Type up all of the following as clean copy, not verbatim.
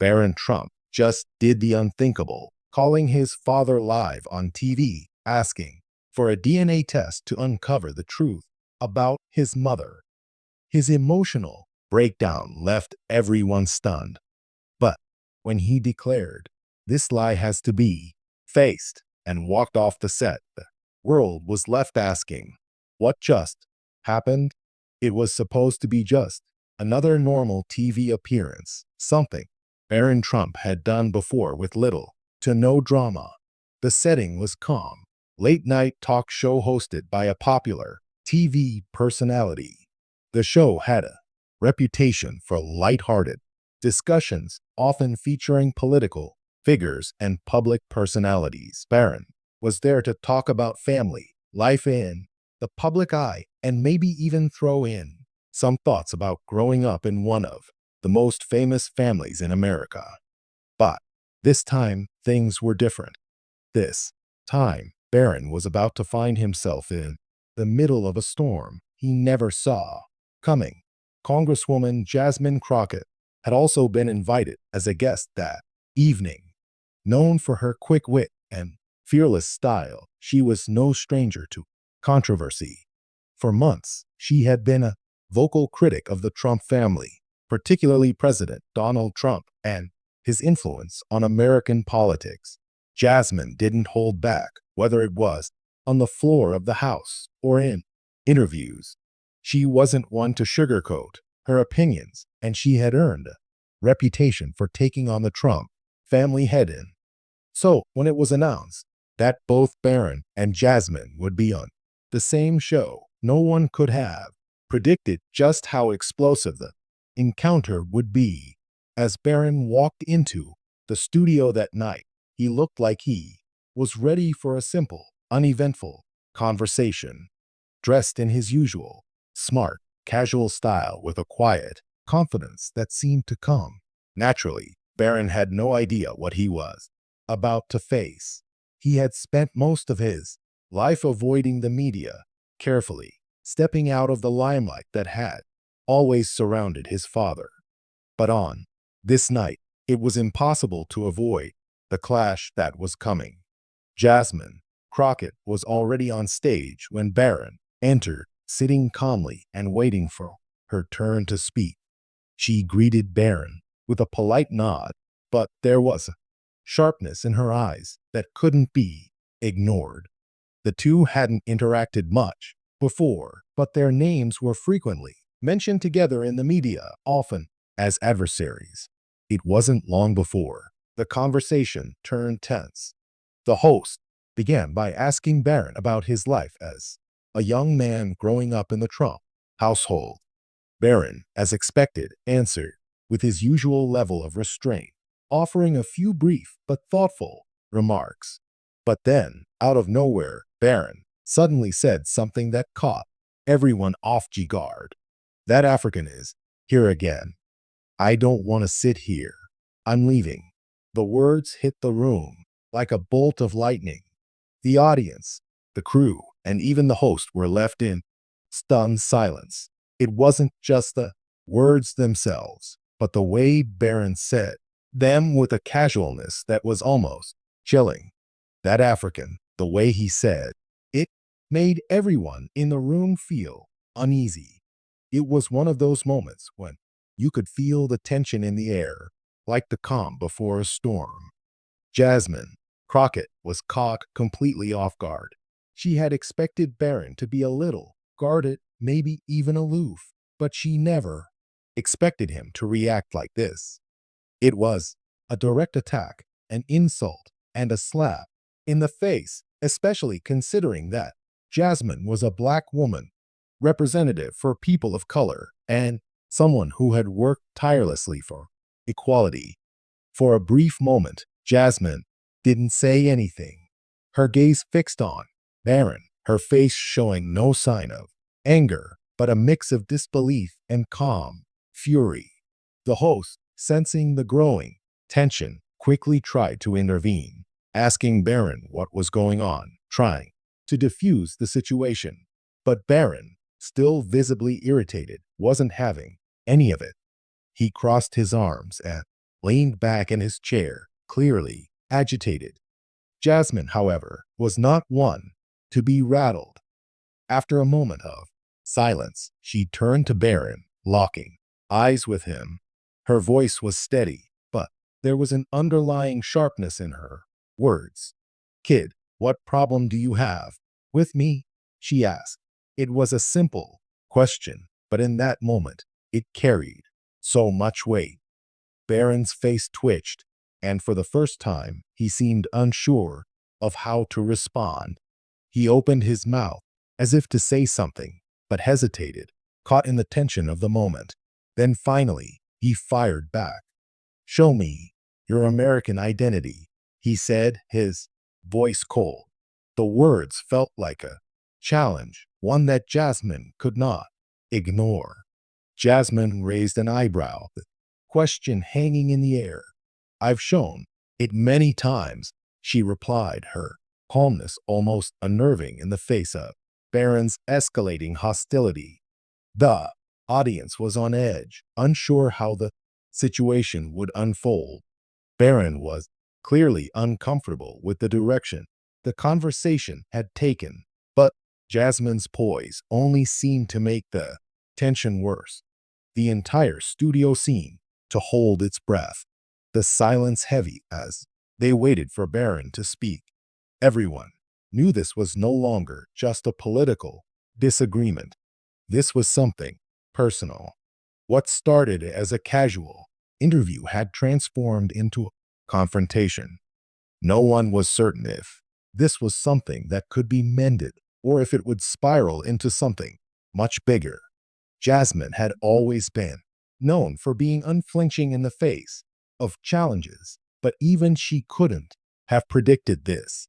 Baron Trump just did the unthinkable, calling his father live on TV, asking for a DNA test to uncover the truth about his mother. His emotional breakdown left everyone stunned. But when he declared, "This lie has to be faced," and walked off the set, the world was left asking, what just happened? It was supposed to be just another normal TV appearance, something Baron Trump had done before with little to no drama. The setting was calm, late-night talk show hosted by a popular TV personality. The show had a reputation for light-hearted discussions, often featuring political figures and public personalities. Baron was there to talk about family, life in the public eye, and maybe even throw in some thoughts about growing up in one of the most famous families in America. But this time, things were different. This time, Baron was about to find himself in the middle of a storm he never saw coming. Congresswoman Jasmine Crockett had also been invited as a guest that evening. Known for her quick wit and fearless style, she was no stranger to controversy. For months, she had been a vocal critic of the Trump family, particularly President Donald Trump and his influence on American politics. Jasmine didn't hold back, whether it was on the floor of the House or in interviews. She wasn't one to sugarcoat her opinions, and she had earned a reputation for taking on the Trump family head-in. So, when it was announced that both Baron and Jasmine would be on the same show, no one could have predicted just how explosive the encounter would be. As Baron walked into the studio that night, he looked like he was ready for a simple, uneventful conversation. Dressed in his usual, smart, casual style with a quiet confidence that seemed to come naturally, Baron had no idea what he was about to face. He had spent most of his life avoiding the media, carefully stepping out of the limelight that had always surrounded his father. But on this night, it was impossible to avoid the clash that was coming. Jasmine Crockett was already on stage when Baron entered, sitting calmly and waiting for her turn to speak. She greeted Baron with a polite nod, but there was a sharpness in her eyes that couldn't be ignored. The two hadn't interacted much before, but their names were frequently mentioned together in the media, often as adversaries. It wasn't long before the conversation turned tense. The host began by asking Baron about his life as a young man growing up in the Trump household. Baron, as expected, answered with his usual level of restraint, offering a few brief but thoughtful remarks. But then, out of nowhere, Baron suddenly said something that caught everyone off guard. "That African is here again. I don't want to sit here. I'm leaving." The words hit the room like a bolt of lightning. The audience, the crew, and even the host were left in stunned silence. It wasn't just the words themselves, but the way Baron said them with a casualness that was almost chilling. That African, the way he said it, made everyone in the room feel uneasy. It was one of those moments when you could feel the tension in the air, like the calm before a storm. Jasmine Crockett was caught completely off guard. She had expected Baron to be a little guarded, maybe even aloof, but she never expected him to react like this. It was a direct attack, an insult, and a slap in the face, especially considering that Jasmine was a black woman, representative for people of color, and someone who had worked tirelessly for equality. For a brief moment, Jasmine didn't say anything. Her gaze fixed on Baron, her face showing no sign of anger, but a mix of disbelief and calm fury. The host, sensing the growing tension, quickly tried to intervene, asking Baron what was going on, trying to diffuse the situation. But Baron, still visibly irritated, wasn't having any of it. He crossed his arms and leaned back in his chair, clearly agitated. Jasmine, however, was not one to be rattled. After a moment of silence, she turned to Baron, locking eyes with him. Her voice was steady, but there was an underlying sharpness in her words. "Kid, what problem do you have with me?" she asked. It was a simple question, but in that moment, it carried so much weight. Baron's face twitched, and for the first time, he seemed unsure of how to respond. He opened his mouth as if to say something, but hesitated, caught in the tension of the moment. Then finally, he fired back. "Show me your American identity," he said, his voice cold. The words felt like a challenge, one that Jasmine could not ignore. Jasmine raised an eyebrow, the question hanging in the air. "I've shown it many times," she replied, her calmness almost unnerving in the face of Baron's escalating hostility. The audience was on edge, unsure how the situation would unfold. Baron was clearly uncomfortable with the direction the conversation had taken, but Jasmine's poise only seemed to make the tension worse. The entire studio seemed to hold its breath, the silence heavy as they waited for Baron to speak. Everyone knew this was no longer just a political disagreement. This was something personal. What started as a casual interview had transformed into a confrontation. No one was certain if this was something that could be mended or if it would spiral into something much bigger. Jasmine had always been known for being unflinching in the face of challenges, but even she couldn't have predicted this.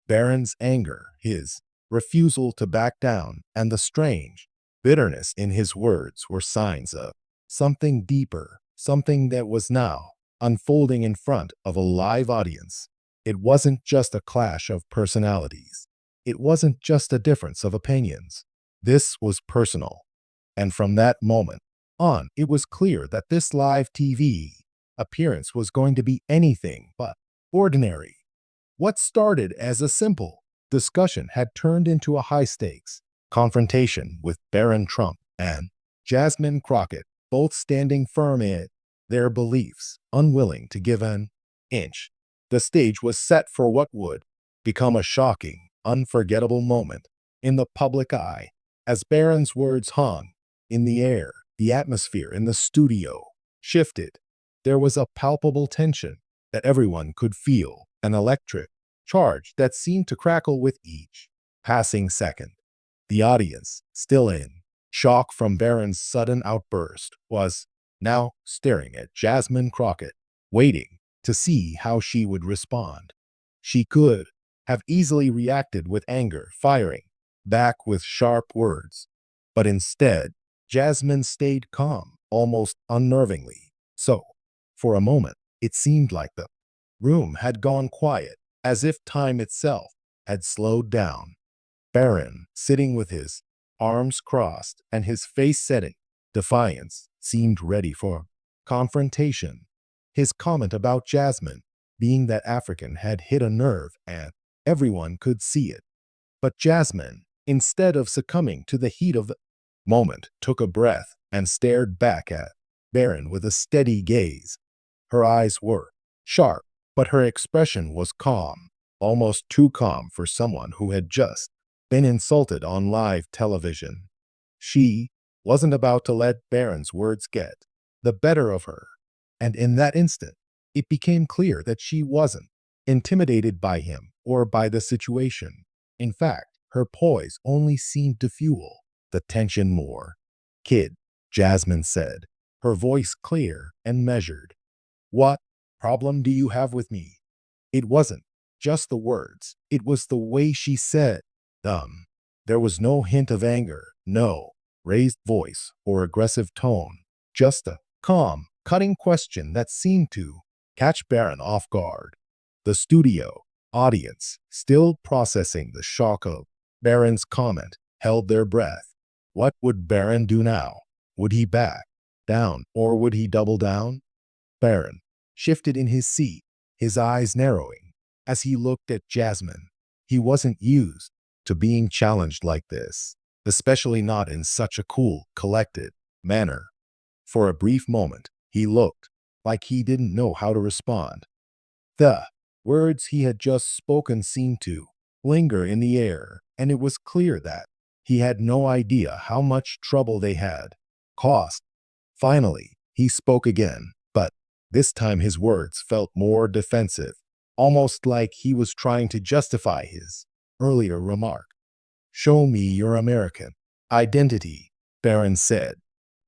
Baron's anger, his refusal to back down, and the strange bitterness in his words were signs of something deeper, something that was now unfolding in front of a live audience. It wasn't just a clash of personalities. It wasn't just a difference of opinions. This was personal. And from that moment on, it was clear that this live TV appearance was going to be anything but ordinary. What started as a simple discussion had turned into a high-stakes confrontation with Baron Trump and Jasmine Crockett, both standing firm in their beliefs, unwilling to give an inch. The stage was set for what would become a shocking, unforgettable moment in the public eye. As Baron's words hung in the air, the atmosphere in the studio shifted. There was a palpable tension that everyone could feel, an electric charge that seemed to crackle with each passing second. The audience, still in shock from Baron's sudden outburst, was now staring at Jasmine Crockett, waiting to see how she would respond. She could have easily reacted with anger, firing back with sharp words, but instead, Jasmine stayed calm, almost unnervingly so. For a moment, it seemed like the room had gone quiet, as if time itself had slowed down. Baron, sitting with his arms crossed and his face set in defiance, seemed ready for confrontation. His comment about Jasmine being that African had hit a nerve and everyone could see it. But Jasmine, instead of succumbing to the heat of the moment, took a breath and stared back at Baron with a steady gaze. Her eyes were sharp, but her expression was calm, almost too calm for someone who had just been insulted on live television. She wasn't about to let Baron's words get the better of her, and in that instant, it became clear that she wasn't intimidated by him or by the situation. In fact, her poise only seemed to fuel the tension more. "Kid," Jasmine said, her voice clear and measured. "What problem do you have with me?" It wasn't just the words. It was the way she said them. There was no hint of anger, no raised voice or aggressive tone, just a calm, cutting question that seemed to catch Baron off guard. The studio audience, still processing the shock of Baron's comment, held their breath. What would Baron do now? Would he back down or would he double down? Baron shifted in his seat, his eyes narrowing as he looked at Jasmine. He wasn't used to being challenged like this, especially not in such a cool, collected manner. For a brief moment, he looked like he didn't know how to respond. The words he had just spoken seemed to linger in the air, and it was clear that he had no idea how much trouble they had caused. Finally, he spoke again, but this time his words felt more defensive, almost like he was trying to justify his earlier remark. "Show me your American identity," Barron said,